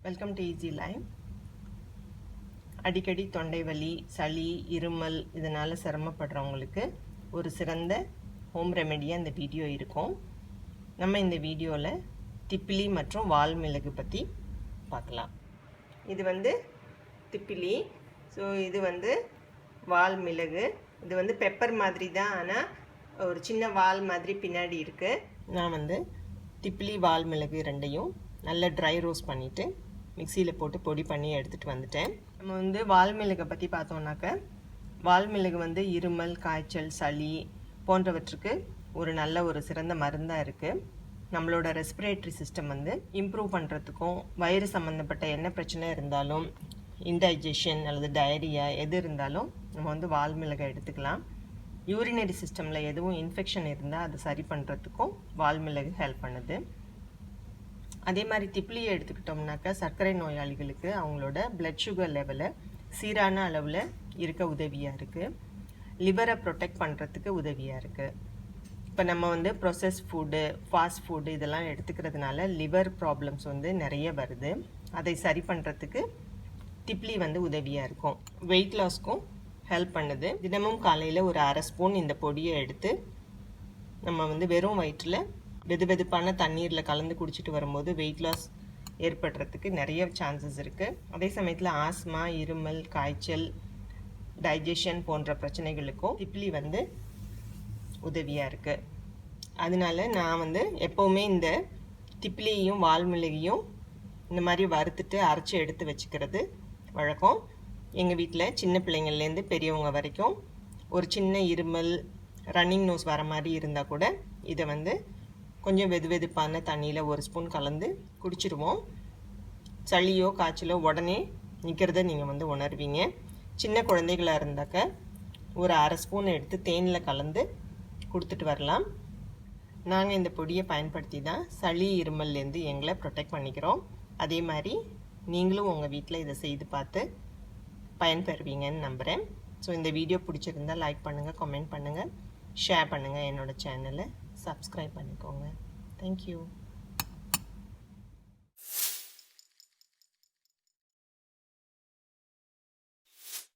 Welcome to easy life. அடிக்கடி தொண்டை வலி, சளி, இருமல் இதனால் சிரமப்படுறவங்களுக்கு ஒரு சிறந்த ஹோம் ரெமெடியாக இந்த வீடியோ இருக்கும். நம்ம இந்த வீடியோவில் திப்பிலி மற்றும் வால் மிளகு பற்றி பார்க்கலாம். இது திப்பிலி, ஸோ இது வால் மிளகு. இது பெப்பர் மாதிரி தான், ஆனால் ஒரு சின்ன வால் மாதிரி பின்னாடி இருக்குது. நான் திப்பிலி வால் மிளகு ரெண்டையும் நல்லா ட்ரை ரோஸ்ட் பண்ணிவிட்டு மிக்சியில் போட்டு பொடி பண்ணி எடுத்துகிட்டு வந்துட்டேன். நம்ம வால் மிளகை பற்றி பார்த்தோம்னாக்க, வால் மிளகு இருமல், காய்ச்சல், சளி போன்றவற்றுக்கு நல்ல ஒரு சிறந்த மருந்தாக இருக்குது. நம்மளோட ரெஸ்பிரேட்டரி சிஸ்டம் இம்ப்ரூவ் பண்ணுறதுக்கும், வயிறு சம்மந்தப்பட்ட என்ன பிரச்சனை இருந்தாலும், இன்டைஜஷன் அல்லது டயரியா எது இருந்தாலும் நம்ம வால் மிளகை எடுத்துக்கலாம். யூரினரி சிஸ்டமில் எதுவும் இன்ஃபெக்ஷன் இருந்தால் அதை சரி பண்ணுறதுக்கும் வால் மிளகு ஹெல்ப் பண்ணுது. அதே மாதிரி திப்பிலியை எடுத்துக்கிட்டோம்னாக்கா, சர்க்கரை நோயாளிகளுக்கு அவங்களோட பிளட் சுகர் லெவலை சீரான அளவில் இருக்க உதவியாக இருக்குது. லிவரை ப்ரொடெக்ட் பண்ணுறதுக்கு உதவியாக இருக்குது. இப்போ நம்ம ப்ரொசஸ் ஃபுட்டு, ஃபாஸ்ட் ஃபுட்டு இதெல்லாம் எடுத்துக்கிறதுனால லிவர் ப்ராப்ளம்ஸ் நிறைய வருது. அதை சரி பண்ணுறதுக்கு திப்பிலி உதவியாக இருக்கும். வெயிட் லாஸ்க்கும் ஹெல்ப் பண்ணுது. தினமும் காலையில் ஒரு அரை ஸ்பூன் இந்த பொடியை எடுத்து நம்ம வெறும் வயிற்றில் வெதுவெதுப்பான தண்ணீரில் கலந்து குடிச்சிட்டு வரும்போது வெயிட் லாஸ் ஏற்படுறதுக்கு நிறைய சான்சஸ் இருக்குது. அதே சமயத்தில் ஆஸ்மா, இருமல், காய்ச்சல், டைஜஷன் போன்ற பிரச்சனைகளுக்கும் திப்பிலி உதவியாக இருக்குது. அதனால நான் எப்போவுமே இந்த திப்பிலியையும் வால் மிளகையும் இந்த மாதிரி வறுத்துட்டு அரைச்சி எடுத்து வச்சுக்கிறது வழக்கம். எங்கள் வீட்டில் சின்ன பிள்ளைங்கள்லேருந்து பெரியவங்க வரைக்கும் ஒரு சின்ன இருமல், ரன்னிங் நோஸ் வர மாதிரி இருந்தால் கூட இதை கொஞ்சம் வெதுவெதுப்பான தண்ணியில் ஒரு ஸ்பூன் கலந்து குடிச்சிடுவோம். சளியோ காய்ச்சலோ உடனே நிற்கிறத நீங்கள் உணர்வீங்க. சின்ன குழந்தைகளாக இருந்தாக்க ஒரு அரை ஸ்பூன் எடுத்து தேனில் கலந்து கொடுத்துட்டு வரலாம். நாங்கள் இந்த பொடியை பயன்படுத்தி தான் சளி, இருமல்லேருந்து எங்களை ப்ரொடெக்ட் பண்ணிக்கிறோம். அதே மாதிரி நீங்களும் உங்கள் வீட்டில் இதை செய்து பார்த்து பயன்பெறுவீங்கன்னு நம்புகிறேன். ஸோ இந்த வீடியோ பிடிச்சிருந்தால் லைக் பண்ணுங்கள், கமெண்ட் பண்ணுங்கள், ஷேர் பண்ணுங்கள். என்னோடய சேனலை சப்ஸ்கிரைப் பண்ணிக்கோங்க. தேங்க்யூ.